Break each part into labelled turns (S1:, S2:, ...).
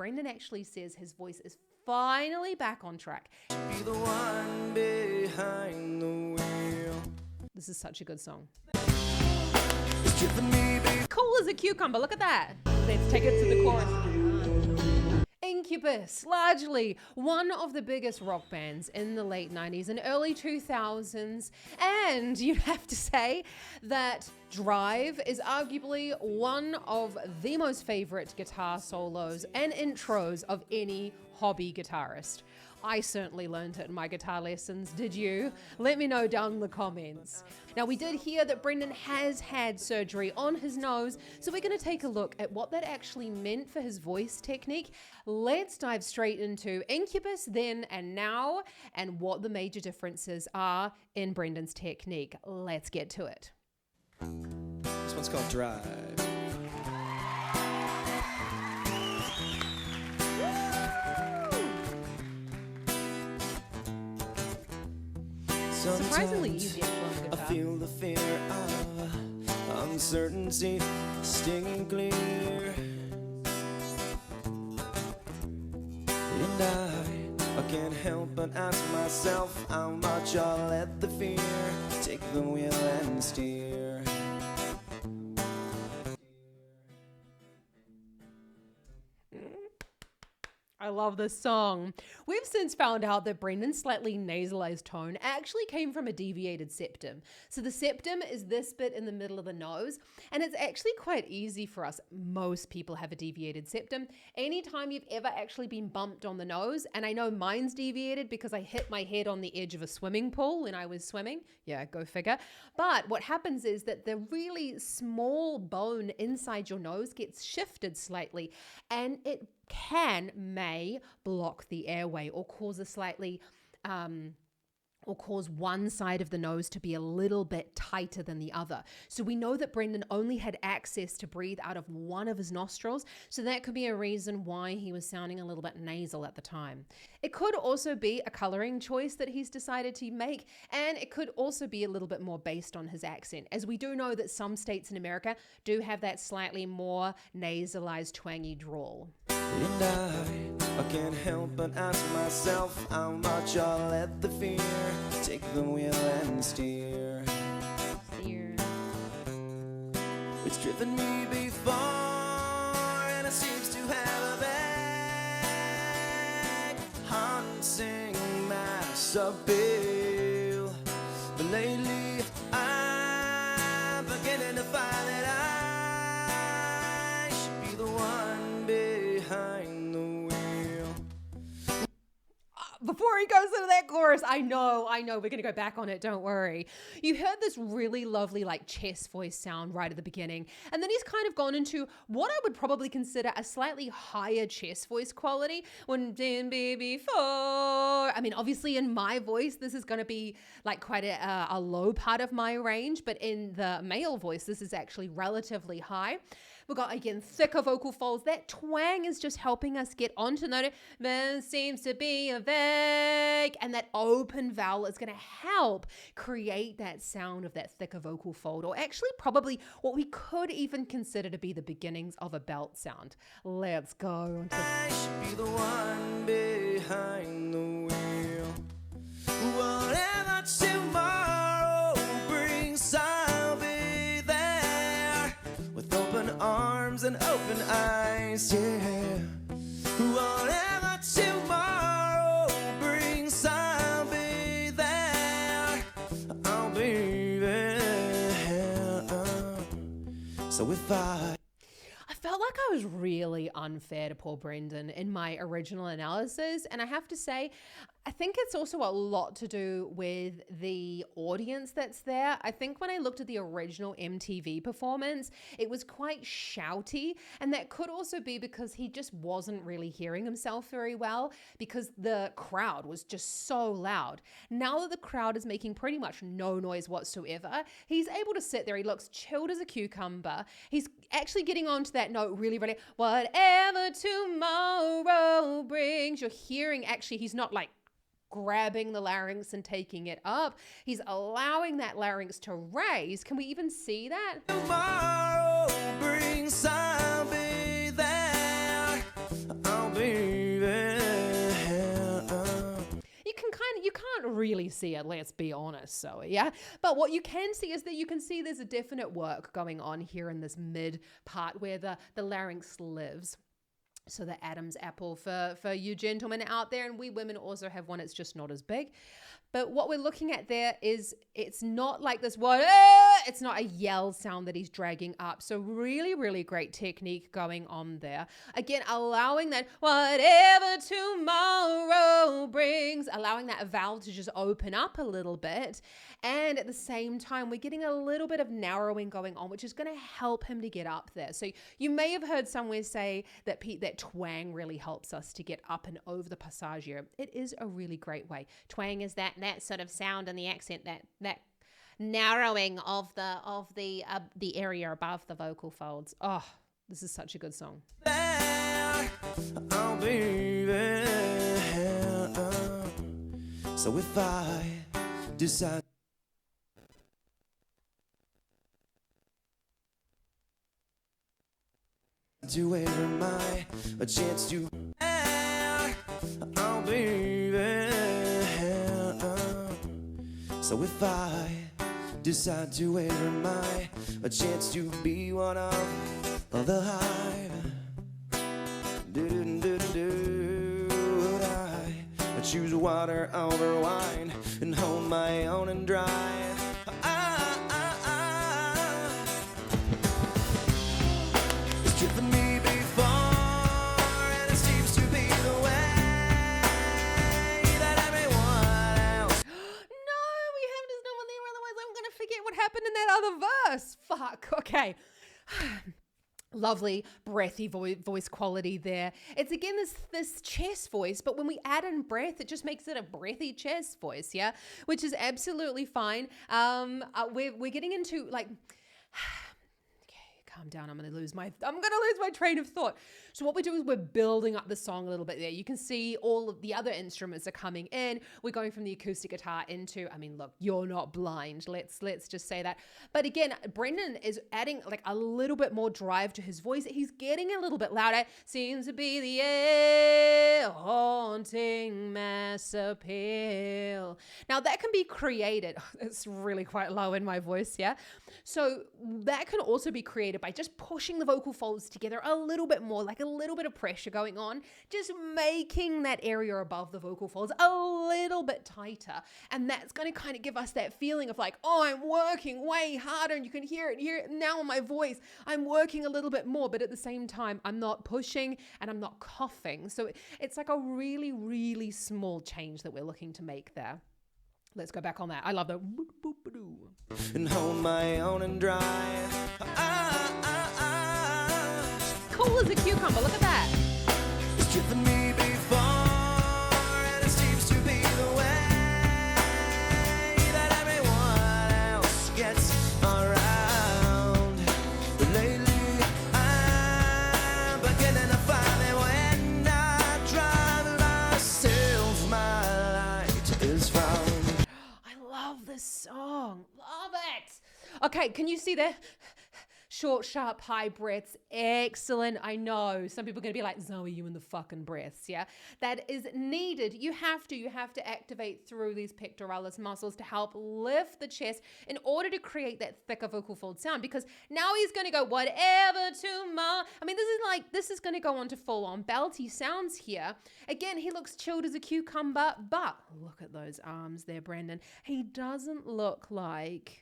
S1: Brendan actually says his voice is finally back on track.
S2: Be the one behind the wheel.
S1: This is such a good song.
S2: It's driven me, baby.
S1: Cool as a cucumber, look at that. Let's take it to the chorus. Incubus, largely one of the biggest rock bands in the late 90s and early 2000s. And you'd have to say that Drive is arguably one of the most favorite guitar solos and intros of any hobby guitarist. I certainly learned it in my guitar lessons. Did you? Let me know down in the comments. Now, we did hear that Brendan has had surgery on his nose, so we're going to take a look at what that actually meant for his voice technique. Let's dive straight into Incubus then and now, and what the major differences are in Brendan's technique. Let's get to it.
S2: This one's called Drive.
S1: Surprisingly easy on the
S2: I
S1: guitar.
S2: feel the fear of uncertainty stinging clear, and I can't help but ask myself how much I'll let the fear take the wheel and steer.
S1: I love this song. We've since found out that Brendan's slightly nasalized tone actually came from a deviated septum. So the septum is this bit in the middle of the nose, and it's actually quite easy for us. Most people have a deviated septum. Anytime you've ever actually been bumped on the nose, and I know mine's deviated because I hit my head on the edge of a swimming pool when I was swimming. Yeah, go figure. But what happens is that the really small bone inside your nose gets shifted slightly, and it may block the airway or cause a slightly or cause one side of the nose to be a little bit tighter than the other. So we know that Brendan only had access to breathe out of one of his nostrils, so that could be a reason why he was sounding a little bit nasal at the time. It could also be a coloring choice that he's decided to make, and it could also be a little bit more based on his accent, as we do know that some states in America do have that slightly more nasalized, twangy drawl.
S2: And I can't help but ask myself how much I'll let the fear take the wheel and steer. It's driven me before, and it seems to have a back haunting my subbill. But lately I'm beginning to find that I should be the one behind the wheel.
S1: Before he goes into that chorus, I know, we're going to go back on it, don't worry. You heard this really lovely like chest voice sound right at the beginning, and then he's kind of gone into what I would probably consider a slightly higher chest voice quality when "Then before." I mean, obviously in my voice, this is going to be like quite a low part of my range, but in the male voice, this is actually relatively high. We've got, again, thicker vocal folds. That twang is just helping us get onto the note. There seems to be a vague. And that open vowel is going to help create that sound of that thicker vocal fold, or actually probably what we could even consider to be the beginnings of a belt sound. Let's go.
S2: I should be the one behind the wheel. Whatever tomorrow brings, I'll be there with open arms and open eyes, yeah. Whatever tomorrow brings, I'll be there. I'll be there. So if I
S1: felt like I was really unfair to poor Brendan in my original analysis, and I have to say, I think it's also a lot to do with the audience that's there. I think when I looked at the original MTV performance, it was quite shouty, and that could also be because he just wasn't really hearing himself very well because the crowd was just so loud. Now that the crowd is making pretty much no noise whatsoever, he's able to sit there. He looks chilled as a cucumber. He's actually getting onto that note really, really, whatever tomorrow brings. You're hearing, actually, he's not like grabbing the larynx and taking it up. He's allowing that larynx to raise. Can we even see that?
S2: Tomorrow brings, I'll be there. I'll be
S1: really see it, let's be honest. So yeah, but what you can see is that you can see there's a definite work going on here in this mid part where the larynx lives. So the Adam's apple for you gentlemen out there, and we women also have one, it's just not as big. But what we're looking at there is it's not like this it's not a yell sound that he's dragging up. So really, really great technique going on there. Again, allowing that whatever tomorrow brings, allowing that vowel to just open up a little bit. And at the same time, we're getting a little bit of narrowing going on, which is going to help him to get up there. So you may have heard somewhere say that that twang really helps us to get up and over the passaggio. It is a really great way. Twang is that sort of sound and the accent, that narrowing of the area above the vocal folds. Oh, this is such a good song.
S2: There, I'll be there. So if I decide to ever my a chance to I'll be there. So if I decide to ever my a chance to be one of the hive, would I choose water over wine and hold my own and drive? It's driven me before, and it seems to be the way that everyone else.
S1: No, we have to stop there, otherwise I'm going to forget what happened in that other verse. Fuck. Okay. Lovely breathy voice quality there. It's again this chest voice, but when we add in breath, it just makes it a breathy chest voice, yeah, which is absolutely fine. We're getting into like. Calm down, I'm gonna lose my train of thought. So what we do is we're building up the song a little bit there. You can see all of the other instruments are coming in. We're going from the acoustic guitar into, I mean, look, you're not blind. Let's just say that. But again, Brendan is adding like a little bit more drive to his voice. He's getting a little bit louder. Seems to be the air haunting mass appeal. Now that can be created. It's really quite low in my voice, yeah? So that can also be created by just pushing the vocal folds together a little bit more, like a little bit of pressure going on, just making that area above the vocal folds a little bit tighter. And that's going to kind of give us that feeling of like, oh, I'm working way harder, and you can hear it now in my voice. I'm working a little bit more, but at the same time, I'm not pushing and I'm not coughing. So it's like a really, really small change that we're looking to make there. Let's go back on that. I love that.
S2: And hold my own and drive.
S1: Cool as a cucumber. Look at that.
S2: It's driven me before, and it seems to be the way that everyone else gets around. But lately, I'm beginning to find that when I drive myself, my light is found.
S1: I love this song. Love it. Okay, can you see that? Short, sharp, high breaths. Excellent. I know some people are going to be like, Zoe, you and the fucking breaths. Yeah, that is needed. You have to activate through these pectoralis muscles to help lift the chest in order to create that thicker vocal fold sound, because now he's going to go whatever tomorrow. I mean, this is going to go on to full on belty sounds here. Again, he looks chilled as a cucumber, but look at those arms there, Brendan. He doesn't look like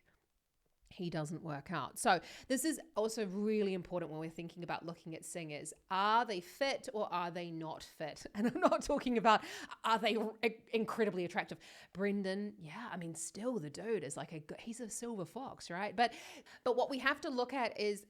S1: he doesn't work out. So this is also really important when we're thinking about looking at singers. Are they fit or are they not fit? And I'm not talking about are they incredibly attractive. Brendan, yeah, I mean, still the dude is like he's a silver fox, right? But what we have to look at is,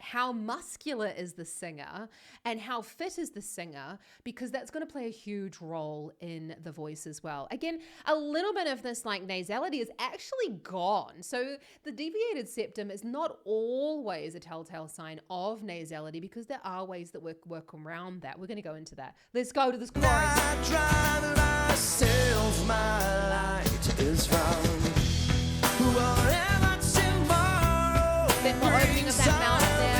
S1: how muscular is the singer and how fit is the singer, because that's going to play a huge role in the voice as well. Again, a little bit of this like nasality is actually gone. So the deviated septum is not always a telltale sign of nasality, because there are ways that work around that. We're going to go into that. Let's go to this chorus.
S2: I drive myself, my light is found. Whatever tomorrow
S1: Bit more opening of that mouth there.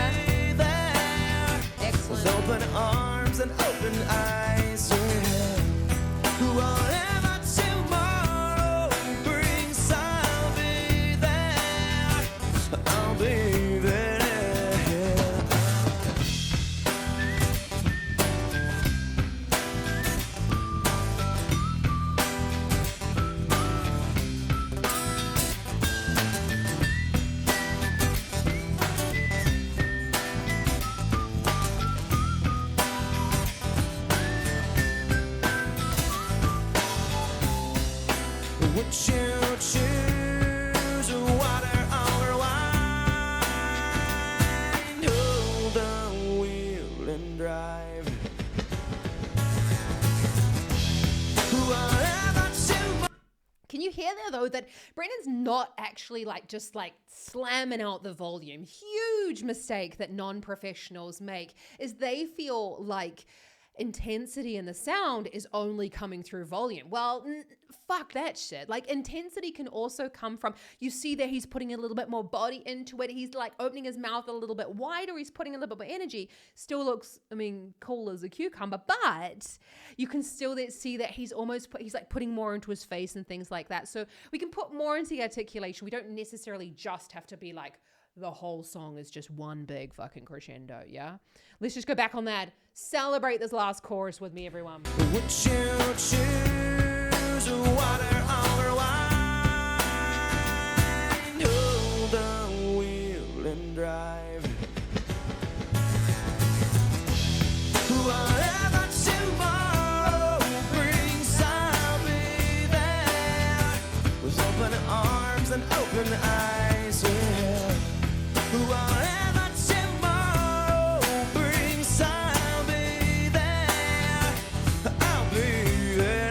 S2: With open arms and open eyes, yeah. Whatever tomorrow you choose water over wine? Hold the wheel and drive. Whatever to.
S1: Can you hear there though that Brendan's not actually just slamming out the volume? Huge mistake that non-professionals make is they feel like intensity in the sound is only coming through volume. Well, fuck that shit. Like, intensity can also come from, you see that he's putting a little bit more body into it. He's like opening his mouth a little bit wider. He's putting a little bit more energy. Still looks, cool as a cucumber, but you can still see that he's like putting more into his face and things like that. So we can put more into the articulation. We don't necessarily just have to be like, the whole song is just one big fucking crescendo, yeah? Let's just go back on that. Celebrate this last chorus with me, everyone.
S2: Would you choose water over wine? Hold the wheel and drive. Whatever tomorrow brings, I'll be there with open arms and open eyes, yeah. Whatever tomorrow brings, I'll be there. I'll be there.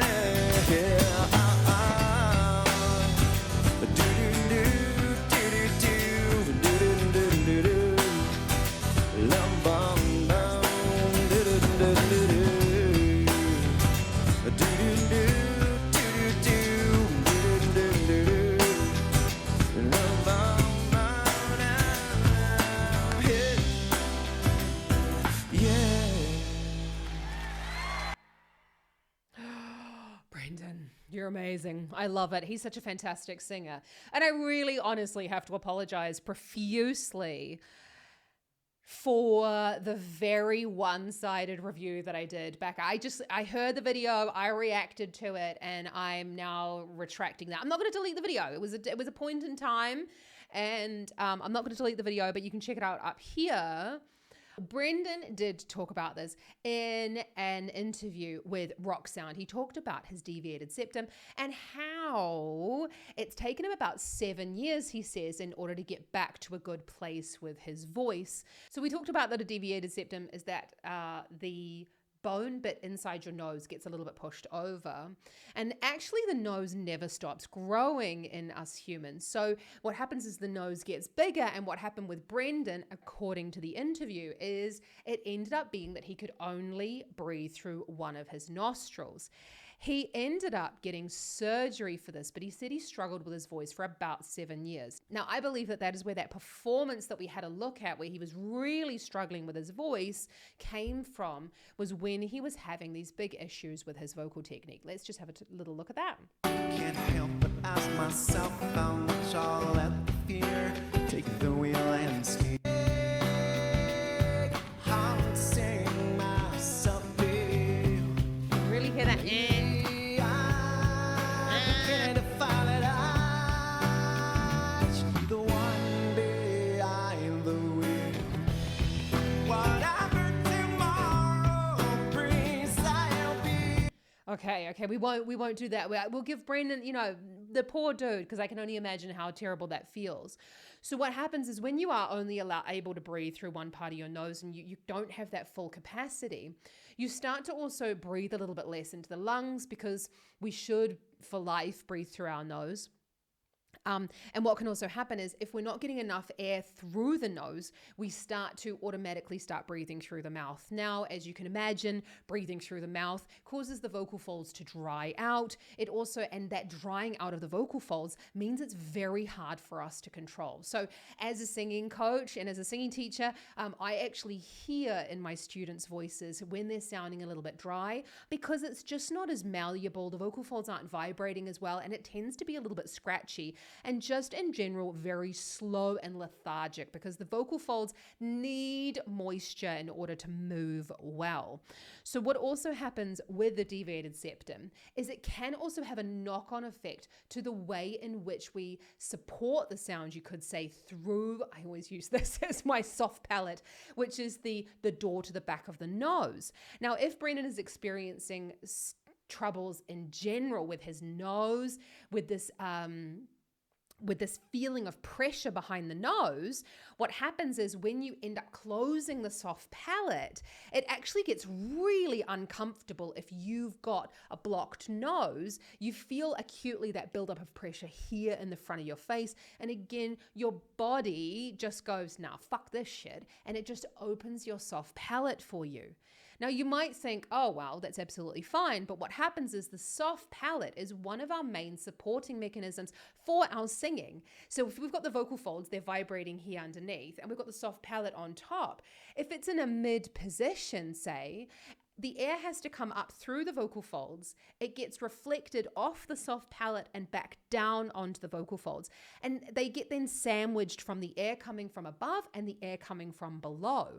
S2: Do-do-do-do-do-do-do. Love bomb down. Do-do-do-do-do. Do-do-do-do-do-do. Love bomb.
S1: Brendan, you're amazing. I love it. He's such a fantastic singer. And I really honestly have to apologize profusely for the very one-sided review that I did back. I heard the video, I reacted to it, and I'm now retracting that. I'm not going to delete the video. It was a point in time, and I'm not going to delete the video, but you can check it out up here. Brendan did talk about this in an interview with Rock Sound. He talked about his deviated septum and how it's taken him about 7 years, he says, in order to get back to a good place with his voice. So we talked about that a deviated septum is that the bone bit inside your nose gets a little bit pushed over. And actually the nose never stops growing in us humans. So what happens is the nose gets bigger, and what happened with Brendan, according to the interview, is it ended up being that he could only breathe through one of his nostrils. He ended up getting surgery for this, but he said he struggled with his voice for about 7 years. Now, I believe that is where that performance that we had a look at, where he was really struggling with his voice, came from, was when he was having these big issues with his vocal technique. Let's just have a little look at that.
S2: Can't help but ask myself how much I'll let the fear take the wheel and steer. I'm singing myself here.
S1: Really hear that? Okay, we won't do that. We'll give Brendan, the poor dude, because I can only imagine how terrible that feels. So what happens is when you are only able to breathe through one part of your nose and you don't have that full capacity, you start to also breathe a little bit less into the lungs, because we should, for life, breathe through our nose. And what can also happen is if we're not getting enough air through the nose, we start to automatically start breathing through the mouth. Now, as you can imagine, breathing through the mouth causes the vocal folds to dry out. And that drying out of the vocal folds means it's very hard for us to control. So as a singing coach and as a singing teacher, I actually hear in my students' voices when they're sounding a little bit dry, because it's just not as malleable. The vocal folds aren't vibrating as well, and it tends to be a little bit scratchy. And just in general, very slow and lethargic, because the vocal folds need moisture in order to move well. So what also happens with the deviated septum is it can also have a knock-on effect to the way in which we support the sound, you could say, through, I always use this as my soft palate, which is the door to the back of the nose. Now, if Brendan is experiencing troubles in general with his nose, with this feeling of pressure behind the nose, what happens is when you end up closing the soft palate, it actually gets really uncomfortable. If you've got a blocked nose, you feel acutely that buildup of pressure here in the front of your face. And again, your body just goes, nah, fuck this shit. And it just opens your soft palate for you. Now, you might think, oh, well, that's absolutely fine. But what happens is the soft palate is one of our main supporting mechanisms for our singing. So if we've got the vocal folds, they're vibrating here underneath, and we've got the soft palate on top. If it's in a mid position, say, the air has to come up through the vocal folds. It gets reflected off the soft palate and back down onto the vocal folds. And they get then sandwiched from the air coming from above and the air coming from below.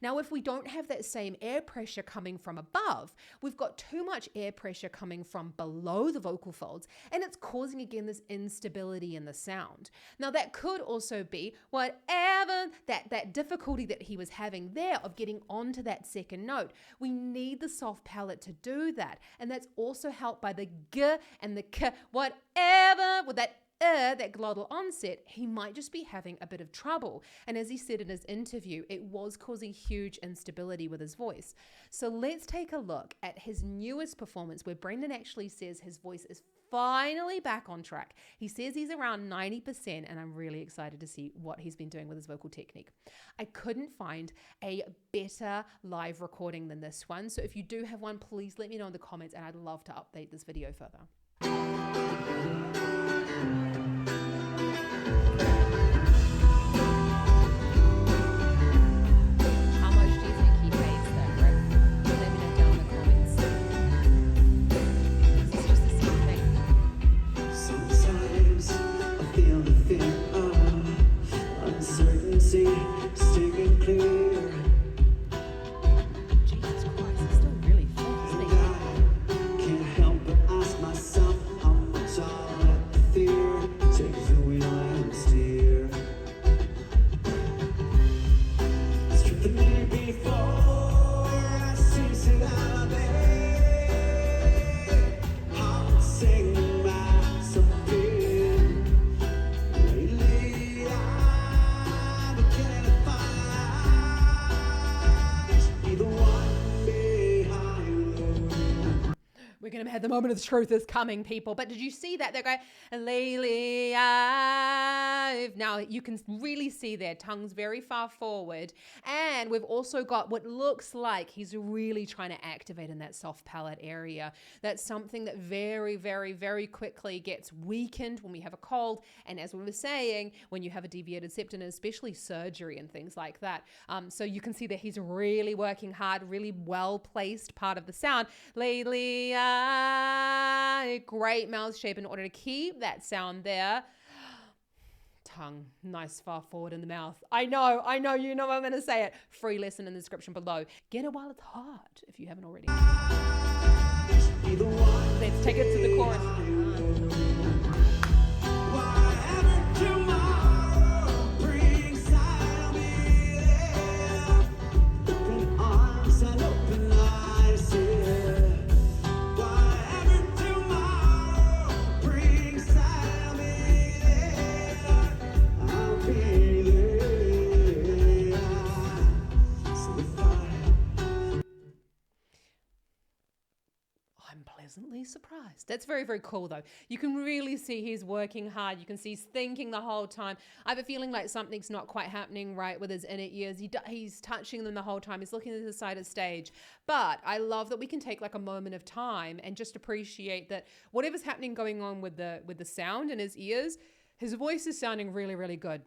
S1: Now, if we don't have that same air pressure coming from above, we've got too much air pressure coming from below the vocal folds, and it's causing, again, this instability in the sound. Now, that could also be whatever that difficulty that he was having there of getting onto that second note. We need the soft palate to do that. And that's also helped by the g and the k, whatever, with that glottal onset, he might just be having a bit of trouble. And as he said in his interview, it was causing huge instability with his voice. So let's take a look at his newest performance where Brendan actually says his voice is finally back on track. He says he's around 90%, and I'm really excited to see what he's been doing with his vocal technique. I couldn't find a better live recording than this one. So if you do have one, please let me know in the comments, and I'd love to update this video further.
S2: Sticking clear.
S1: Jesus Christ, he's still really fast, isn't he?
S2: Can't help but ask myself how much I'll let the fear take the wheel and steer. Stripping me before I cease and I'll sing myself in. Lately I'm beginning to find be the one behind the wheel.
S1: We're going to have the moment of the truth is coming, people. But did you see that? They're going, lately I've... Now, you can really see their tongues very far forward. And we've also got what looks like he's really trying to activate in that soft palate area. That's something that very, very, very quickly gets weakened when we have a cold. And as we were saying, when you have a deviated septum, especially surgery and things like that. So you can see that he's really working hard, really well-placed part of the sound. Lately, great mouth shape in order to keep that sound there. Tongue, nice far forward in the mouth. I know, you know I'm going to say it. Free lesson in the description below. Get it while it's hot, if you haven't already. Let's take it to the chorus. Pleasantly surprised. That's very, very cool though. You can really see he's working hard. You can see he's thinking the whole time. I have a feeling like something's not quite happening right with his inner ears. He's touching them the whole time. He's looking to the side of the stage. But I love that we can take like a moment of time and just appreciate that whatever's happening going on with the sound in his ears, his voice is sounding really, really good.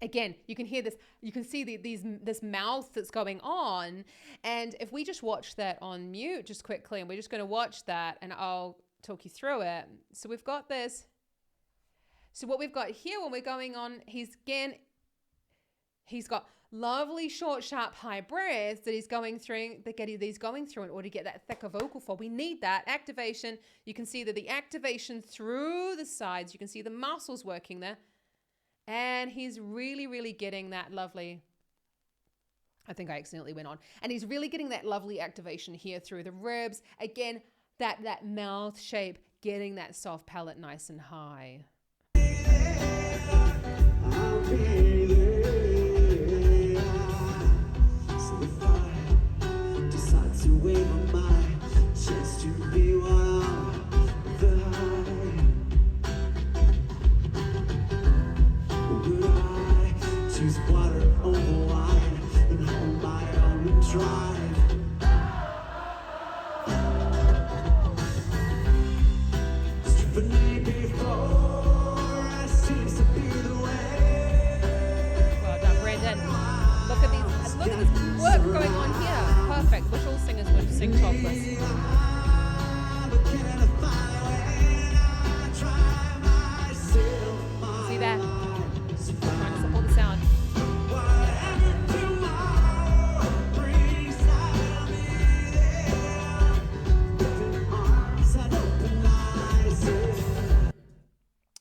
S1: Again, you can hear this, you can see this mouth that's going on. And if we just watch that on mute just quickly, and we're just going to watch that and I'll talk you through it. So we've got this. So what we've got here when we're going on, he's got lovely short, sharp, high breaths that he's going through in order to get that thicker vocal fold. We need that activation. You can see that the activation through the sides, you can see the muscles working there. And he's really, really getting that lovely, I think I accidentally went on. And he's really getting that lovely activation here through the ribs. Again, that mouth shape, getting that soft palate nice and high.
S2: I'll be there. So if I decide to wave my chance to be one of the high, would I choose water over wine and hold my own drive? Stripping me before seems to be the way.
S1: Well done, Brandon. Look at this work going on here. Perfect. Wish all singers would sing topless. See that? Trying to support the sound.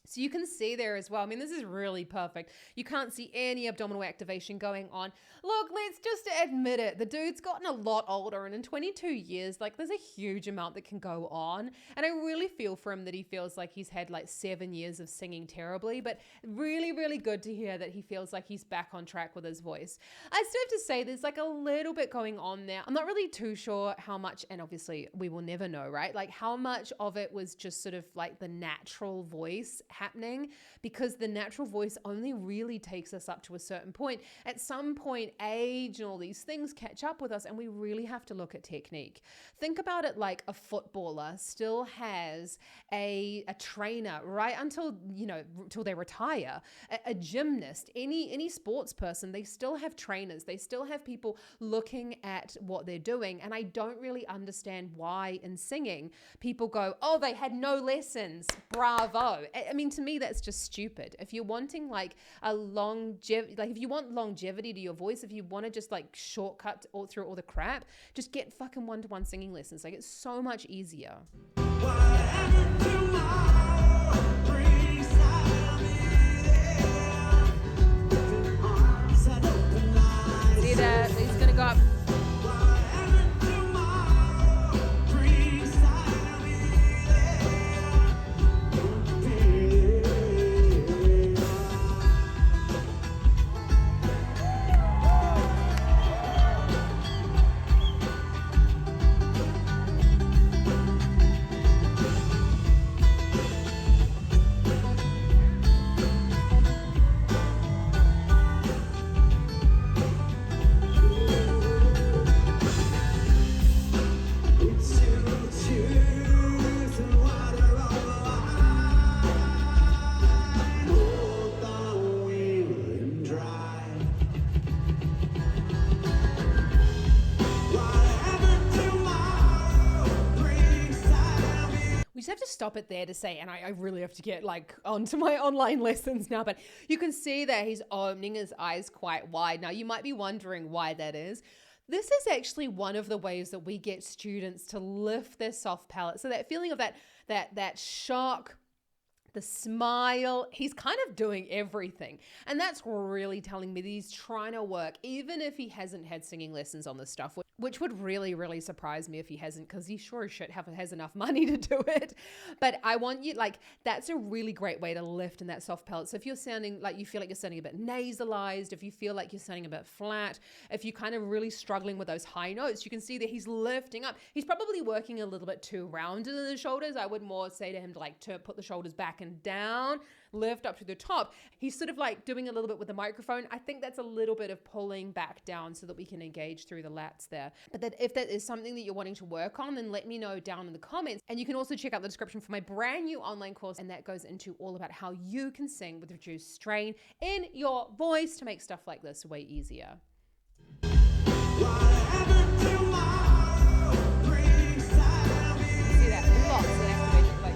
S1: So you can see there as well. I mean, this is really perfect. You can't see any abdominal activation going on. Look, let's just admit it. The dude's gotten a lot older, and in 22 years, like, there's a huge amount that can go on. And I really feel for him that he feels like he's had like 7 years of singing terribly, but really, really good to hear that he feels like he's back on track with his voice. I still have to say there's like a little bit going on there. I'm not really too sure how much, and obviously we will never know, right? Like how much of it was just sort of like the natural voice happening, because the natural voice only really takes us up to a certain point. At some point, age and all these things catch up with us, and we really have to look at technique. Think about it like a footballer still has a trainer right until, till they retire. A gymnast, any sports person, they still have trainers. They still have people looking at what they're doing. And I don't really understand why in singing people go, oh, they had no lessons. Bravo. I mean, to me, that's just stupid. If you're wanting like a longevity, like if you want longevity to your voice, if you want to just like shortcut through all the crap, just get fucking one-to-one singing lessons. Like, it's so much easier. See that? He's gonna go up. Have to stop it there to say, and I really have to get like onto my online lessons now, but you can see that he's opening his eyes quite wide. Now you might be wondering why that is. This is actually one of the ways that we get students to lift their soft palate. So that feeling of that shock, the smile, he's kind of doing everything. And that's really telling me that he's trying to work, even if he hasn't had singing lessons on this stuff, which would really, really surprise me if he hasn't, because he sure as shit has enough money to do it. But I want you, like, that's a really great way to lift in that soft palate. So if you're sounding like, you feel like you're sounding a bit nasalized, if you feel like you're sounding a bit flat, if you're kind of really struggling with those high notes, you can see that he's lifting up. He's probably working a little bit too rounded in the shoulders. I would more say to him to like put the shoulders back and down, lift up to the top. He's sort of like doing a little bit with the microphone. I think that's a little bit of pulling back down so that we can engage through the lats there. But that if that is something that you're wanting to work on, then let me know down in the comments. And you can also check out the description for my brand new online course, and that goes into all about how you can sing with reduced strain in your voice to make stuff like this way easier. See that? Lots of activation, like.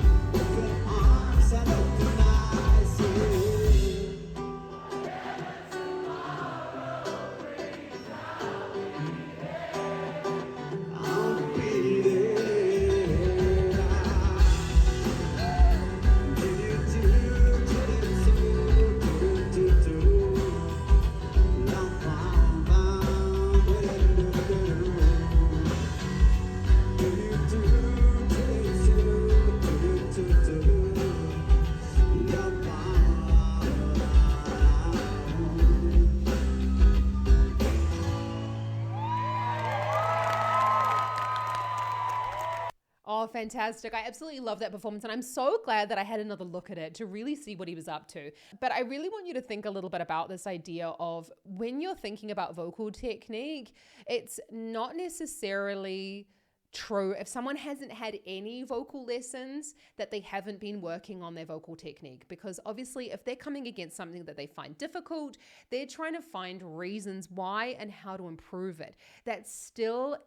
S1: Oh, fantastic. I absolutely love that performance. And I'm so glad that I had another look at it to really see what he was up to. But I really want you to think a little bit about this idea of when you're thinking about vocal technique, it's not necessarily true if someone hasn't had any vocal lessons that they haven't been working on their vocal technique, because obviously if they're coming against something that they find difficult, they're trying to find reasons why and how to improve it. That's still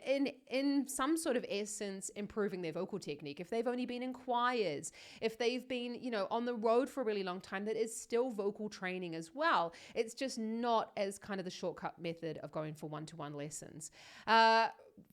S1: in some sort of essence improving their vocal technique. If they've only been in choirs, if they've been on the road for a really long time, that is still vocal training as well. It's just not as kind of the shortcut method of going for one-to-one lessons.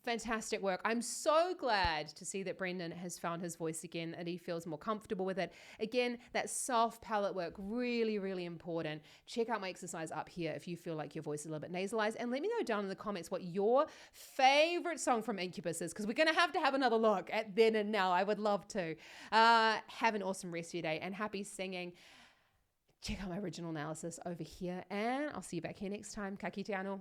S1: Fantastic work. I'm so glad to see that Brendan has found his voice again and he feels more comfortable with it. Again, that soft palate work, really, really important. Check out my exercise up here if you feel like your voice is a little bit nasalized, and let me know down in the comments what your favorite song from Incubus is, because we're going to have another look at Then and Now. I would love to. Have an awesome rest of your day and happy singing. Check out my original analysis over here, and I'll see you back here next time. Ka kite anō.